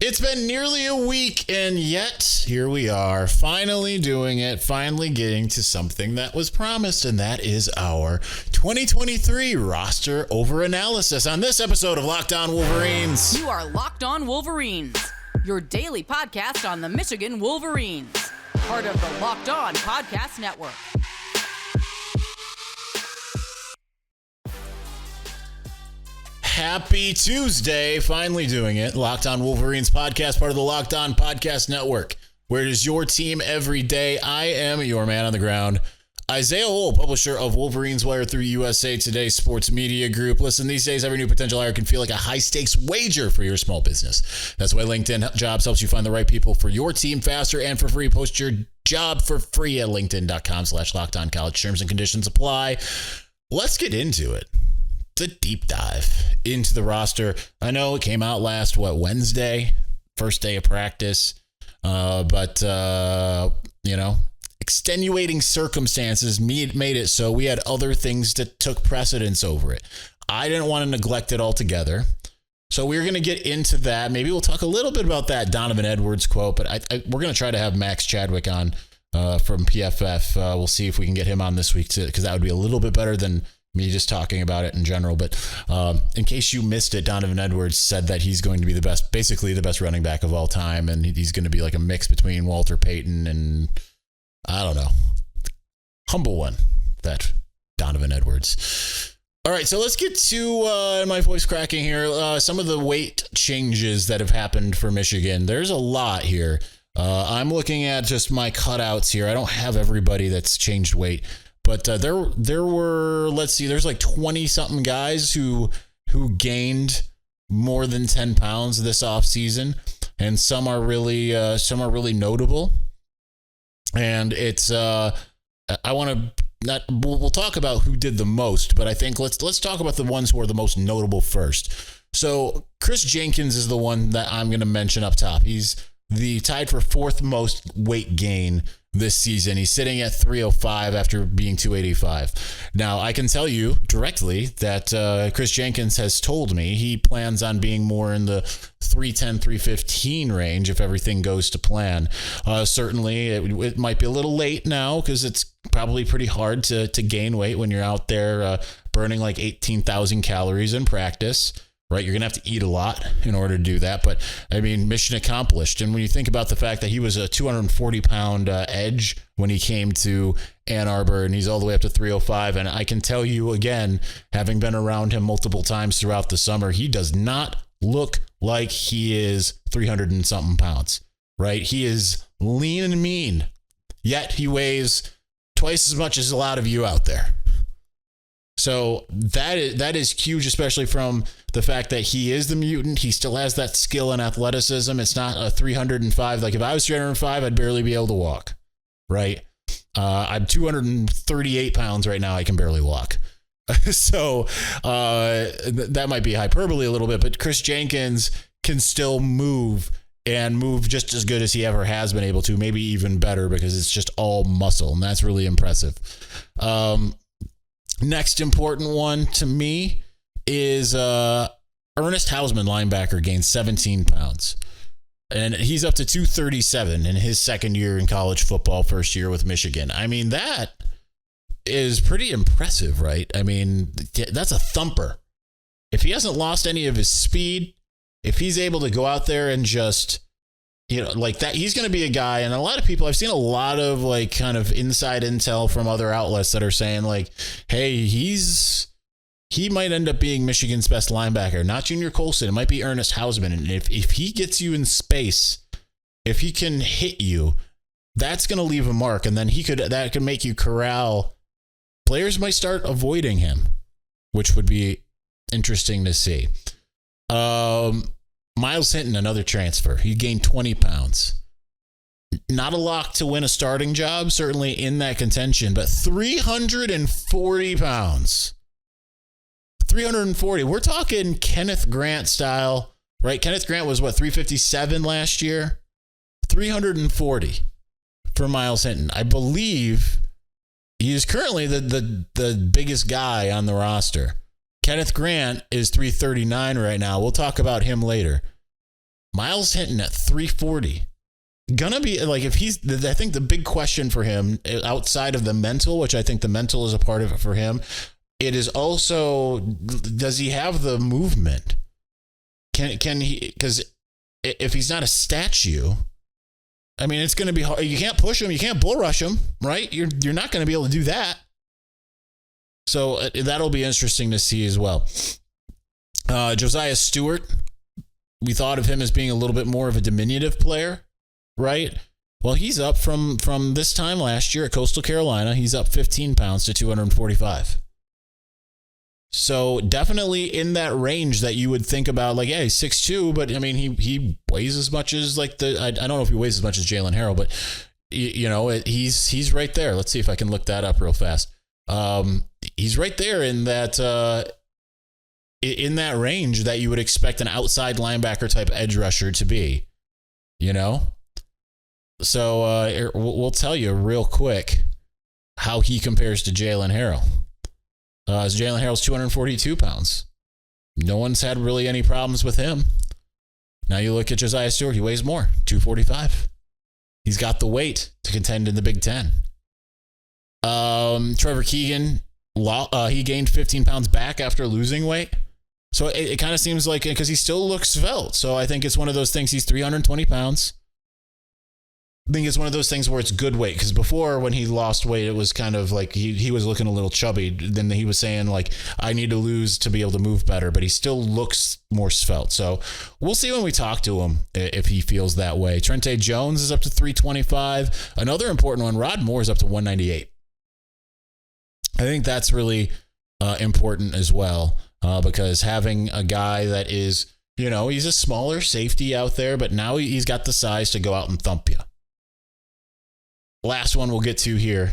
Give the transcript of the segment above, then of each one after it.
It's been nearly a week, and yet here we are, finally doing it, finally getting to something that was promised, and that is our 2023 roster overanalysis on this episode of Locked On Wolverines. You are Locked On Wolverines, your daily podcast on the Michigan Wolverines, part of the Locked On Podcast Network. Happy Tuesday, finally doing it. Locked On Wolverines podcast, part of the Locked On Podcast Network, where it is your team every day. I am your man on the ground, Isaiah Hole, publisher of Wolverines Wire through USA Today Sports Media Group. Listen, these days, every new potential hire can feel like a high-stakes wager for your small business. That's why LinkedIn Jobs helps you find the right people for your team faster and for free. Post your job for free at linkedin.com/LockedOnCollege. Terms and conditions apply. Let's get into it. The deep dive into the roster. I know it came out last, Wednesday, first day of practice. But extenuating circumstances made it so we had other things that took precedence over it. I didn't want to neglect it altogether. So we're going to get into that. Maybe we'll talk a little bit about that Donovan Edwards quote, but we're going to try to have Max Chadwick on from PFF. We'll see if we can get him on this week too, because that would be a little bit better than me just talking about it in general. But in case you missed it, Donovan Edwards said that he's going to be basically the best running back of all time. And he's going to be like a mix between Walter Payton and, I don't know, humble one, that Donovan Edwards. All right, so let's get to my voice cracking here. Some of the weight changes that have happened for Michigan. There's a lot here. I'm looking at just my cutouts here. I don't have everybody that's changed weight. But there were, let's see, there's like 20-something guys who gained more than 10 pounds this offseason, and some are really notable. And it's we'll talk about who did the most, but I think let's talk about the ones who are the most notable first. So Chris Jenkins is the one that I'm going to mention up top. He's tied for fourth most weight gain this season. He's sitting at 305 after being 285. Now, I can tell you directly that Chris Jenkins has told me he plans on being more in the 310, 315 range if everything goes to plan. Certainly, it might be a little late now because it's probably pretty hard to gain weight when you're out there burning like 18,000 calories in practice. Right, you're going to have to eat a lot in order to do that. But, I mean, mission accomplished. And when you think about the fact that he was a 240-pound edge when he came to Ann Arbor, and he's all the way up to 305. And I can tell you, again, having been around him multiple times throughout the summer, he does not look like he is 300 and something pounds, right? He is lean and mean, yet he weighs twice as much as a lot of you out there. So that is huge, especially from the fact that he is the mutant. He still has that skill and athleticism. It's not a 305. Like if I was 305, I'd barely be able to walk, right? I'm 238 pounds right now. I can barely walk. So that might be hyperbole a little bit, but Chris Jenkins can still move and move just as good as he ever has been able to, maybe even better because it's just all muscle, and that's really impressive. Next important one to me is Ernest Hausman, linebacker, gained 17 pounds. And he's up to 237 in his second year in college football, first year with Michigan. I mean, that is pretty impressive, right? I mean, that's a thumper. If he hasn't lost any of his speed, if he's able to go out there and just, like that, he's going to be a guy. And a lot of people, I've seen a lot of like kind of inside intel from other outlets that are saying like, hey, he might end up being Michigan's best linebacker, not Junior Colson. It might be Ernest Hausman. And if he gets you in space, if he can hit you, that's going to leave a mark. And then that could make you corral. Players might start avoiding him, which would be interesting to see. Miles Hinton, another transfer. He gained 20 pounds. Not a lock to win a starting job, certainly in that contention, but 340 pounds. 340. We're talking Kenneth Grant style, right? Kenneth Grant was 357 last year? 340 for Miles Hinton. I believe he is currently the biggest guy on the roster. Kenneth Grant is 339 right now. We'll talk about him later. Miles Hinton at 340. Gonna be like, if he's, I think the big question for him outside of the mental, which I think the mental is a part of it for him, it is also, does he have the movement? Can he, because if he's not a statue, I mean, it's going to be hard. You can't push him. You can't bull rush him, right? You're not going to be able to do that. So that'll be interesting to see as well. Josiah Stewart, we thought of him as being a little bit more of a diminutive player, right? Well, he's up from this time last year at Coastal Carolina. He's up 15 pounds to 245. So definitely in that range that you would think about, like, yeah, he's 6'2", but I mean, he weighs as much as like I don't know if he weighs as much as Jalen Harrell, but he's right there. Let's see if I can look that up real fast. He's right there in that range that you would expect an outside linebacker type edge rusher to be, So we'll tell you real quick how he compares to Jalen Harrell. Jalen Harrell's 242 pounds. No one's had really any problems with him. Now you look at Josiah Stewart, he weighs more, 245. He's got the weight to contend in the Big Ten. Trevor Keegan, he gained 15 pounds back after losing weight. So it kind of seems like, because he still looks svelte. So I think it's one of those things. He's 320 pounds. I think it's one of those things where it's good weight, because before, when he lost weight, it was kind of like he was looking a little chubby. Then he was saying, like, I need to lose to be able to move better, but he still looks more svelte. So we'll see when we talk to him if he feels that way. Trente Jones is up to 325. Another important one, Rod Moore is up to 198. I think that's really important as well, because having a guy that is, he's a smaller safety out there, but now he's got the size to go out and thump you. Last one we'll get to here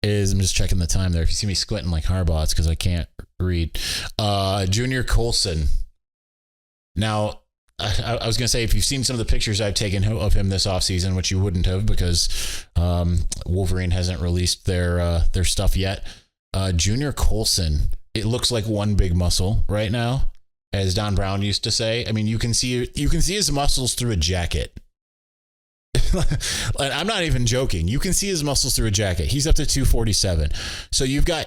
is, I'm just checking the time there. If you see me squinting like Harbaugh, it's because I can't read. Junior Colson. Now, I was going to say, if you've seen some of the pictures I've taken of him this offseason, which you wouldn't have because Wolverine hasn't released their stuff yet. Junior Colson, it looks like one big muscle right now, as Don Brown used to say. I mean, you can see his muscles through a jacket. I'm not even joking. You can see his muscles through a jacket. He's up to 247. So you've got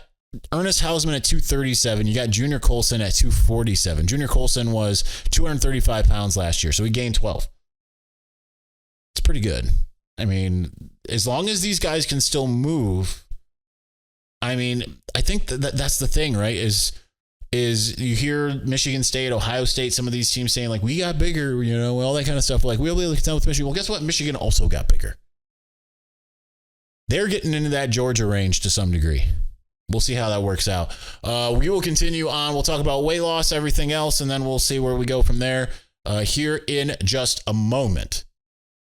Ernest Hausman at 237. You got Junior Colson at 247. Junior Colson was 235 pounds last year, so he gained 12. It's pretty good. I mean, as long as these guys can still move, I mean, I think that's the thing, right? Is you hear Michigan State, Ohio State, some of these teams saying, like, we got bigger, all that kind of stuff. Like, we'll be able to contend with Michigan. Well, guess what? Michigan also got bigger. They're getting into that Georgia range to some degree. We'll see how that works out. We will continue on. We'll talk about weight loss, everything else, and then we'll see where we go from there here in just a moment.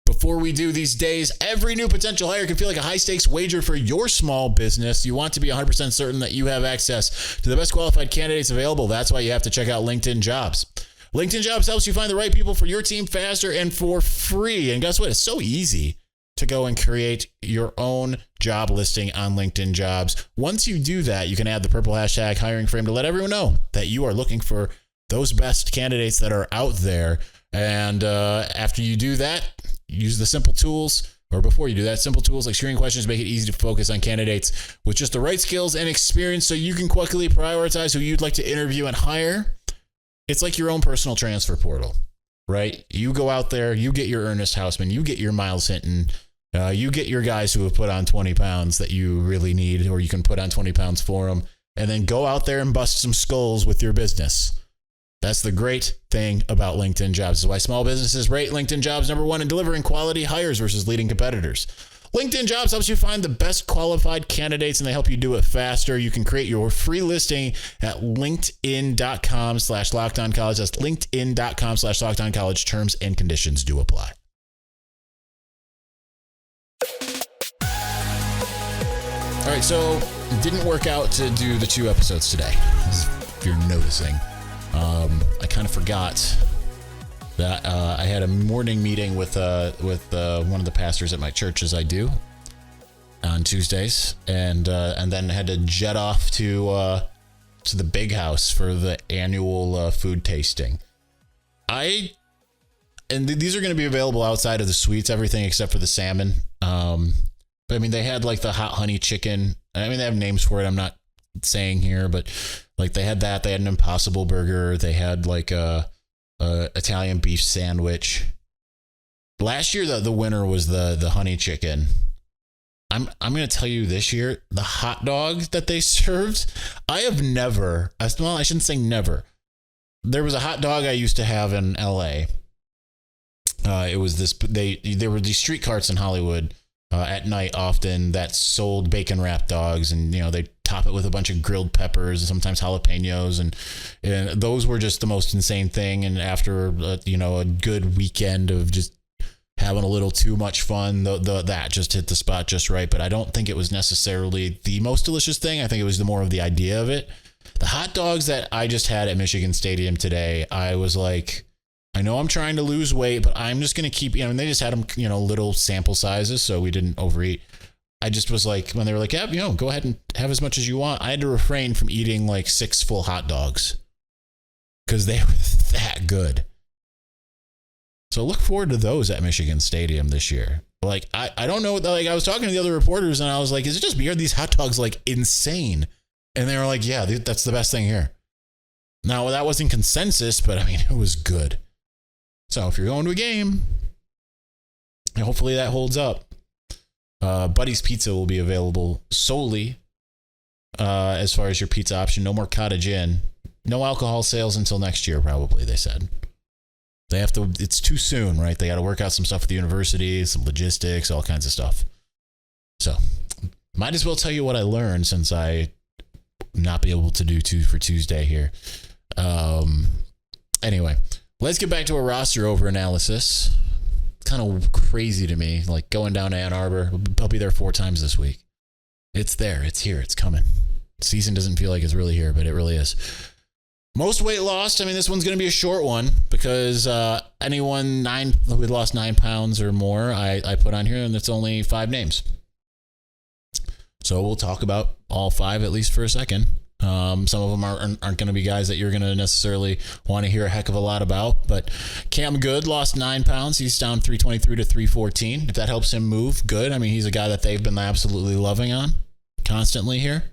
Before we do, these days, every new potential hire can feel like a high-stakes wager for your small business. You want to be 100% certain that you have access to the best qualified candidates available. That's why you have to check out LinkedIn Jobs. LinkedIn Jobs helps you find the right people for your team faster and for free. And guess what? It's so easy to go and create your own job listing on LinkedIn Jobs. Once you do that, you can add the purple hashtag hiring frame to let everyone know that you are looking for those best candidates that are out there. And after you do that, use the simple tools, or before you do that, simple tools like screening questions make it easy to focus on candidates with just the right skills and experience so you can quickly prioritize who you'd like to interview and hire. It's like your own personal transfer portal, right? You go out there, you get your Ernest Hausman, you get your Miles Hinton, you get your guys who have put on 20 pounds that you really need, or you can put on 20 pounds for them, and then go out there and bust some skulls with your business. That's the great thing about LinkedIn Jobs. This is why small businesses rate LinkedIn Jobs #1 in delivering quality hires versus leading competitors. LinkedIn Jobs helps you find the best qualified candidates, and they help you do it faster. You can create your free listing at linkedin.com/lockedoncollege. That's linkedin.com/lockedoncollege. Terms and conditions do apply. All right, so it didn't work out to do the 2 episodes today, if you're noticing. I kind of forgot that I had a morning meeting with one of the pastors at my church, as I do on Tuesdays, and then had to jet off to the big house for the annual food tasting. I and these are going to be available outside of the sweets, everything except for the salmon. But I mean, they had like the hot honey chicken. I mean, they have names for it. I'm not saying here, but like they had that. They had an Impossible Burger. They had like a Italian beef sandwich. Last year, the winner was the honey chicken. I'm going to tell you this year, the hot dogs that they served, I have never, well, I shouldn't say never. There was a hot dog I used to have in LA. It was this, there were these street carts in Hollywood at night often that sold bacon wrapped dogs, and, you know, they top it with a bunch of grilled peppers and sometimes jalapenos. And those were just the most insane thing. And after, a good weekend of just having a little too much fun, that just hit the spot just right. But I don't think it was necessarily the most delicious thing. I think it was more of the idea of it. The hot dogs that I just had at Michigan Stadium today, I was like, I know I'm trying to lose weight, but I'm just going to keep, and they just had them, little sample sizes, so we didn't overeat. I just was like, when they were like, yeah, go ahead and have as much as you want, I had to refrain from eating like 6 full hot dogs because they were that good. So look forward to those at Michigan Stadium this year. Like, I don't know, like I was talking to the other reporters and I was like, is it just me or are these hot dogs like insane? And they were like, yeah, that's the best thing here. Now, that wasn't consensus, but I mean, it was good. So if you're going to a game, hopefully that holds up. Buddy's Pizza will be available solely as far as your pizza option. No more Cottage Inn. No alcohol sales until next year, probably, they said. They have to, it's too soon, right? They got to work out some stuff with the university, some logistics, all kinds of stuff. So might as well tell you what I learned since I not be able to do for Tuesday here. Anyway, let's get back to a roster overanalysis. Kind of crazy to me, like going down to Ann Arbor. I'll be there 4 times this week. It's there. It's here. It's coming. Season doesn't feel like it's really here, but it really is. Most weight lost. I mean, this one's going to be a short one because anyone who lost 9 pounds or more, I put on here, and it's only 5 names. So we'll talk about all 5 at least for a second. Some of them aren't going to be guys that you're going to necessarily want to hear a heck of a lot about. But Cam Good lost 9 pounds. He's down 323 to 314. If that helps him move, good. I mean, he's a guy that they've been absolutely loving on constantly here.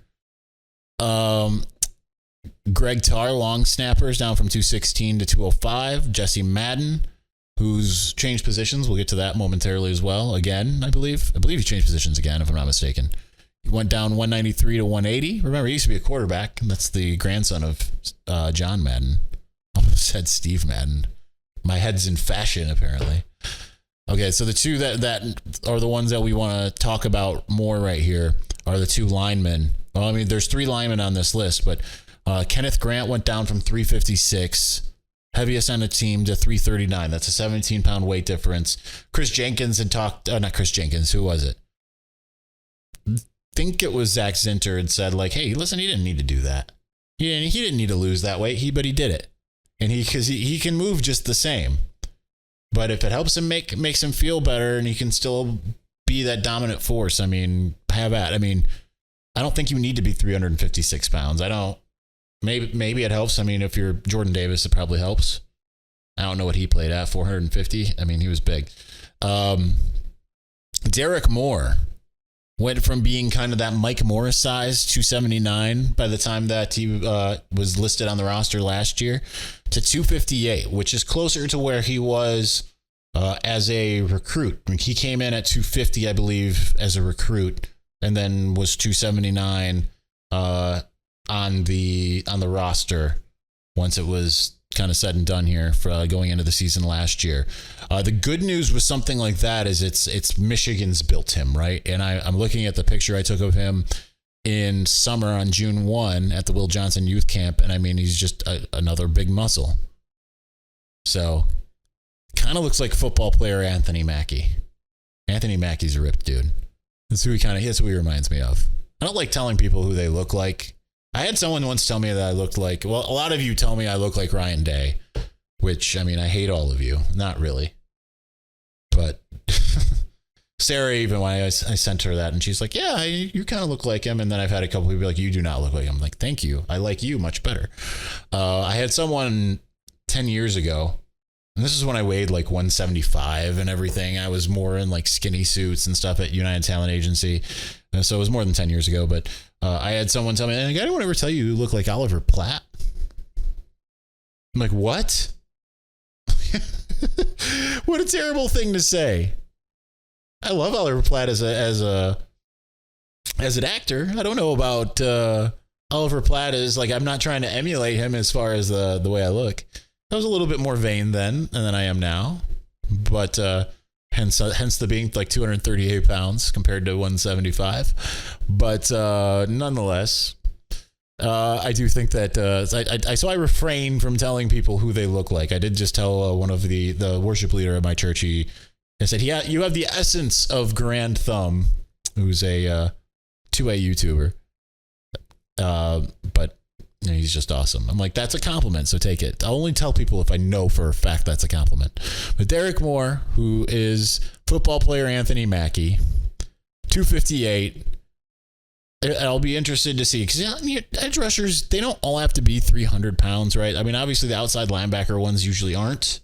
Greg Tarr, long snappers, down from 216 to 205. Jesse Madden, who's changed positions. We'll get to that momentarily as well. Again, I believe he changed positions again, if I'm not mistaken. He went down 193 to 180. Remember, he used to be a quarterback. That's the grandson of John Madden. I almost said Steve Madden. My head's in fashion, apparently. Okay, so the 2 that are the ones that we want to talk about more right here are the 2 linemen. Well, I mean, there's 3 linemen on this list, but Kenneth Grant went down from 356, heaviest on the team, to 339. That's a 17-pound weight difference. Chris Jenkins not Chris Jenkins. Who was it? Think it was Zach Zinter and said like, hey, listen, he didn't need to do that. He didn't need to lose that weight, but he did it. And because he can move just the same. But if it helps him makes him feel better and he can still be that dominant force, I mean, have at. I mean, I don't think you need to be 356 pounds. I don't. Maybe it helps. I mean, if you're Jordan Davis, it probably helps. I don't know what he played at, 450. I mean, he was big. Derek Moore went from being kind of that Mike Morris size, 279, by the time that he was listed on the roster last year, to 258, which is closer to where he was as a recruit. I mean, he came in at 250, I believe, as a recruit, and then was 279 on the roster once it was kind of said and done here for going into the season last year. The good news with something like that is it's Michigan's built him, right? And I'm looking at the picture I took of him in summer on June 1 at the Will Johnson Youth Camp, and I mean, he's just another big muscle. So kind of looks like football player Anthony Mackie. Anthony Mackie's a ripped dude. That's who he reminds me of. I don't like telling people who they look like. I had someone once tell me that I looked like, well, a lot of you tell me I look like Ryan Day, which, I mean, I hate all of you. Not really. But Sarah, even when I sent her that, and she's like, yeah, you kind of look like him. And then I've had a couple people be like, you do not look like him. I'm like, thank you. I like you much better. I had someone 10 years ago And this is when I weighed like 175 and everything. I was more in like skinny suits and stuff at United Talent Agency. So it was more than 10 years ago. But I had someone tell me, "Did anyone ever tell you look like Oliver Platt?" I'm like, what? What a terrible thing to say. I love Oliver Platt as an actor. I don't know about Oliver Platt as like, I'm not trying to emulate him as far as the way I look. I was a little bit more vain then than I am now, but hence the being like 238 pounds compared to 175. But nonetheless, I do think that I refrain from telling people who they look like. I did just tell one of the worship leader at my church. I said, you have the essence of Grand Thumb, who's a 2A YouTuber, but he's just awesome. I'm like, that's a compliment, so take it. I'll only tell people if I know for a fact that's a compliment. But Derek Moore, who is football player Anthony Mackie, 258. I'll be interested to see, because edge rushers, they don't all have to be 300 pounds, right? I mean, obviously the outside linebacker ones usually aren't.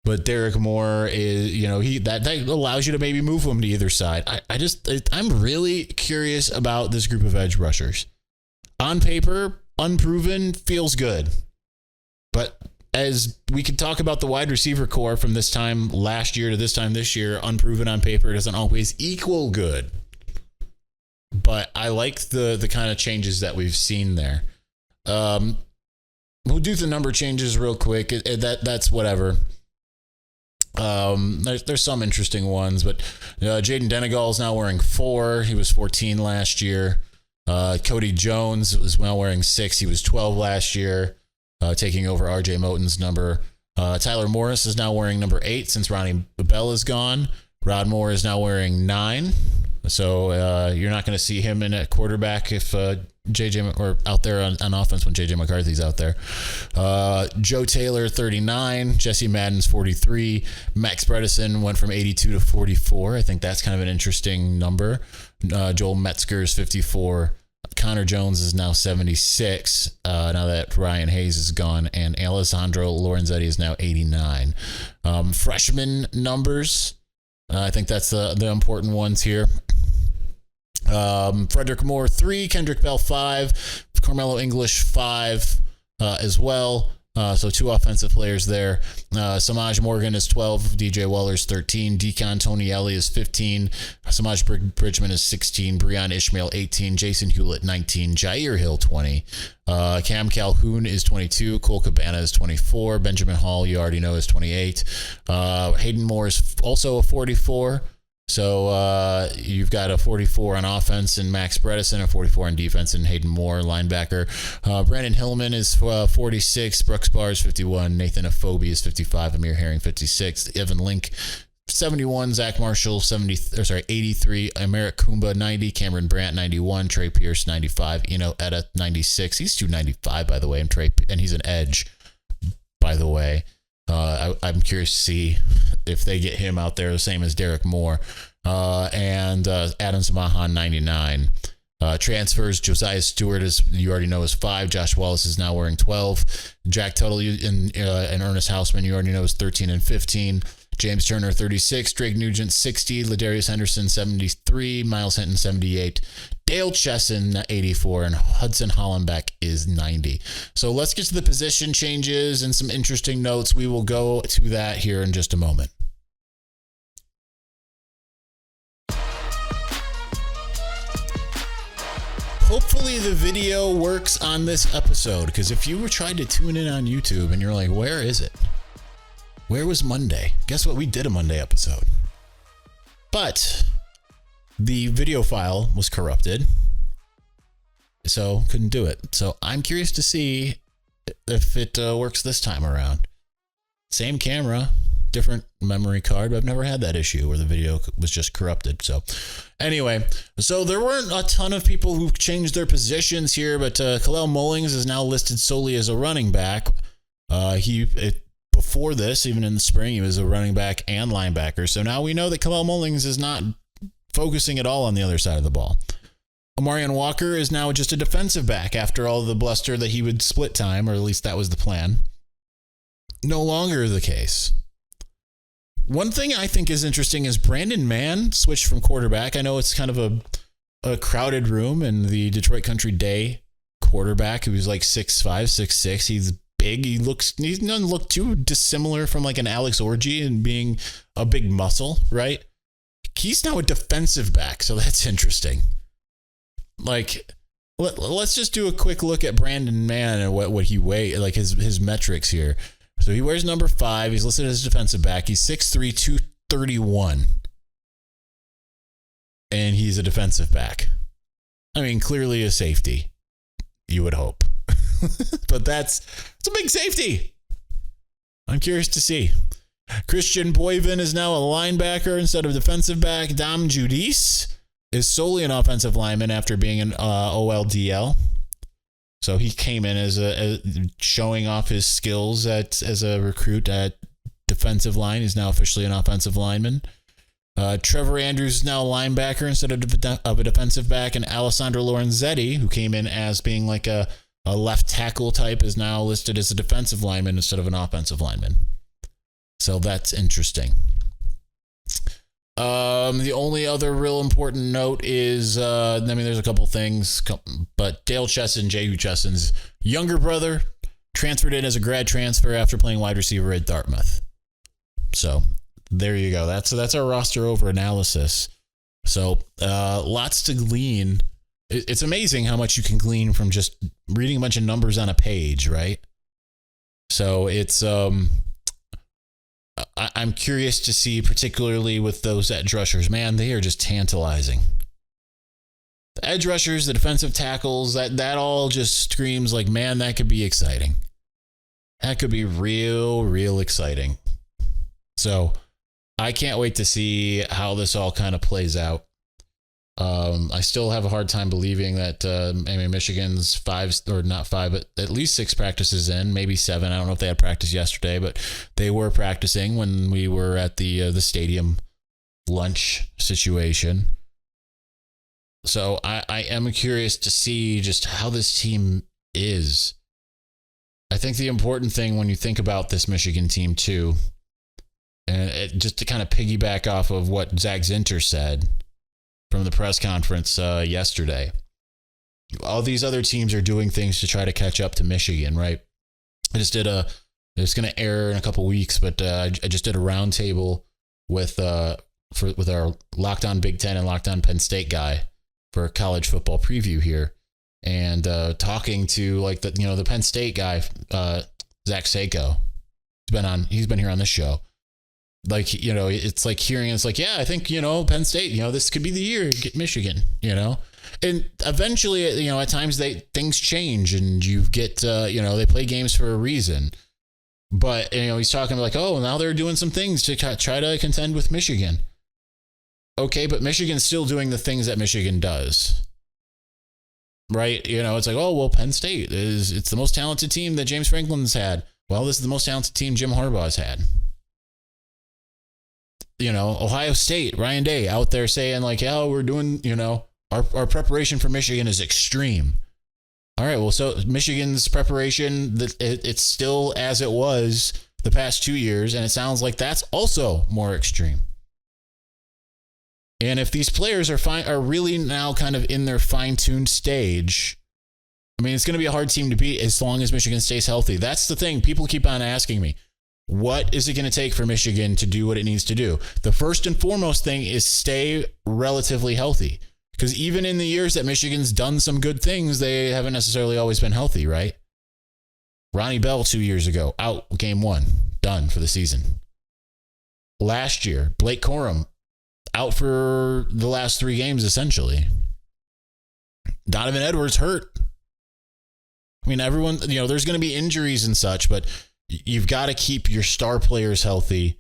But Derek Moore is, that allows you to maybe move him to either side. I'm really curious about this group of edge rushers. On paper, unproven, feels good. But as we could talk about the wide receiver core from this time last year to this time this year, unproven on paper doesn't always equal good. But I like the kind of changes that we've seen there. We'll do the number changes real quick. That's whatever. There's some interesting ones, but Jaden Denegal is now wearing 4. He was 14 last year. Cody Jones is now wearing 6. He was 12 last year, taking over RJ Moten's number. Tyler Morris is now wearing number 8 since Ronnie Bell is gone. Rod Moore is now wearing 9. So you're not going to see him in at quarterback if JJ or out there on offense when JJ McCarthy's out there. Joe Taylor 39, Jesse Madden's 43, Max Bredesen went from 82 to 44. I think that's kind of an interesting number. Joel Metzger's 54. Connor Jones is now 76. Now that Ryan Hayes is gone, and Alessandro Lorenzetti is now 89. Freshman numbers. I think that's the important ones here. Frederick Moore 3, Kendrick Bell 5, Carmelo English 5 as well. So 2 offensive players there. Samaj Morgan is 12, DJ Weller's 13, Deacon Tonielli is 15, Samaj Bridgman is 16, Breon Ishmael 18, Jason Hewlett 19, Jair Hill 20, Cam Calhoun is 22, Cole Cabana is 24, Benjamin Hall, you already know, is 28. Hayden Moore is also a 44. So you've got a 44 on offense and Max Bredesen, a 44 on defense, and Hayden Moore, linebacker. Brandon Hillman is 46, Brooks Barr is 51, Nathan Afobe is 55, Amir Herring 56, Evan Link 71, Zach Marshall 83, Emerick Kumba 90, Cameron Brandt 91, Trey Pierce 95, Etta 96. He's 295 by the way, and he's an edge by the way. I'm curious to see if they get him out there the same as Derek Moore. And Adam Samahan 99. Transfers, Josiah Stewart, as you already know, is 5. Josh Wallace is now wearing 12. Jack Tuttle and Ernest Hausman, you already know, is 13 and 15. James Turner 36, Drake Nugent 60, Ladarius Henderson 73, Miles Hinton 78, Dale Chesson 84, and Hudson Hollenbeck is 90. So let's get to the position changes and some interesting notes. We will go to that here in just a moment. Hopefully the video works on this episode, because if you were trying to tune in on YouTube and you're like, where is it? Where was Monday? Guess what? We did a Monday episode. But the video file was corrupted, so couldn't do it. So I'm curious to see if it works this time around. Same camera, different memory card, but I've never had that issue where the video was just corrupted. So anyway, so there weren't a ton of people who changed their positions here, but Kalel Mullings is now listed solely as a running back. Before this, even in the spring, he was a running back and linebacker. So now we know that Kalel Mullings is not focusing at all on the other side of the ball. Amarian Walker is now just a defensive back after all the bluster that he would split time, or at least that was the plan. no longer the case. One thing I think is interesting is Brandon Mann switched from quarterback. I know it's kind of a crowded room, and the Detroit Country Day quarterback, who's like 6'5", 6'6", he's big. He doesn't look too dissimilar from like an Alex Orji and being a big muscle, right? He's now a defensive back, so that's interesting. Like, let's just do a quick look at Brandon Mann and what he weighs, like his metrics here. So he wears number 5. He's listed as a defensive back. He's 6'3", 231. And he's a defensive back. I mean, clearly a safety, you would hope. But it's a big safety. I'm curious to see. Christian Boyvin is now a linebacker instead of defensive back. Dom Judice is solely an offensive lineman after being an OLDL. So he came in as showing off his skills as a recruit at defensive line. He's now officially an offensive lineman. Trevor Andrews is now a linebacker instead of a defensive back. And Alessandro Lorenzetti, who came in as being like a left tackle type, is now listed as a defensive lineman instead of an offensive lineman. So that's interesting. The only other real important note is, there's a couple things, but Dale Chesson, Jehu Chesson's younger brother, transferred in as a grad transfer after playing wide receiver at Dartmouth. So there you go. That's our roster over analysis. So lots to glean. It's amazing how much you can glean from just reading a bunch of numbers on a page, right? So it's I'm curious to see, particularly with those edge rushers. Man, they are just tantalizing. The edge rushers, the defensive tackles, that all just screams like, man, that could be exciting. That could be real exciting. So I can't wait to see how this all kind of plays out. I still have a hard time believing that Michigan's 5, or not 5, but at least 6 practices in, maybe 7. I don't know if they had practice yesterday, but they were practicing when we were at the stadium lunch situation. So I am curious to see just how this team is. I think the important thing when you think about this Michigan team too, and just to kind of piggyback off of what Zach Zinter said from the press conference yesterday, all these other teams are doing things to try to catch up to Michigan, right? It's going to air in a couple weeks, but I just did a roundtable with our Locked On Big Ten and Locked On Penn State guy for a college football preview here, and talking to like the Penn State guy, Zach Sako. He's been here on this show. Like, it's like hearing, it's like, yeah, I think, Penn State, this could be the year to get Michigan, and eventually, at times things change and you get, they play games for a reason. But, he's talking like, oh, now they're doing some things to try to contend with Michigan. Okay, but Michigan's still doing the things that Michigan does. Right? It's like, oh, well, Penn State it's the most talented team that James Franklin's had. Well, this is the most talented team Jim Harbaugh's had. Ohio State, Ryan Day out there saying like, yeah, we're doing, our preparation for Michigan is extreme. All right, well, so Michigan's preparation, it's still as it was the past 2 years, and it sounds like that's also more extreme. And if these players are really now kind of in their fine-tuned stage, I mean, it's going to be a hard team to beat as long as Michigan stays healthy. That's the thing. People keep on asking me, what is it going to take for Michigan to do what it needs to do? The first and foremost thing is stay relatively healthy. Because even in the years that Michigan's done some good things, they haven't necessarily always been healthy, right? Ronnie Bell 2 years ago, out game 1, done for the season. Last year, Blake Corum, out for the last 3 games, essentially. Donovan Edwards hurt. I mean, everyone, there's going to be injuries and such, but you've got to keep your star players healthy.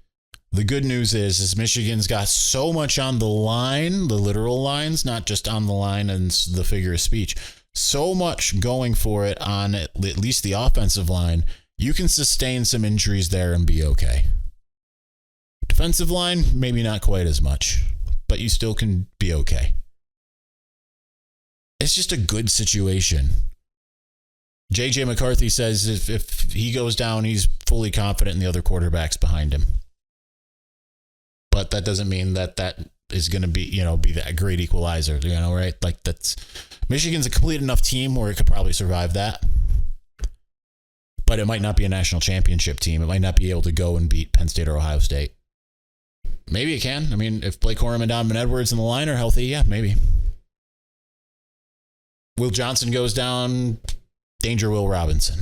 The good news is Michigan's got so much on the line, the literal lines, not just on the line and the figure of speech. So much going for it on at least the offensive line. You can sustain some injuries there and be okay. Defensive line, maybe not quite as much, but you still can be okay. It's just a good situation. JJ McCarthy says if he goes down, he's fully confident in the other quarterbacks behind him. But that doesn't mean that is going to be that great equalizer, right? Like Michigan's a complete enough team where it could probably survive that. But it might not be a national championship team. It might not be able to go and beat Penn State or Ohio State. Maybe it can. I mean, if Blake Corum and Donovan Edwards in the line are healthy, yeah, maybe. Will Johnson goes down, danger Will Robinson.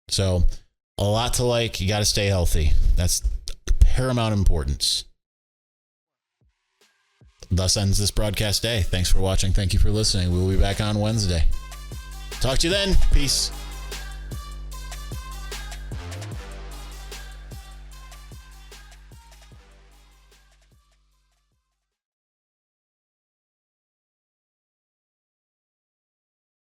So, a lot to like. You got to stay healthy. That's paramount importance. Thus ends this broadcast day. Thanks for watching. Thank you for listening. We'll be back on Wednesday. Talk to you then. Peace.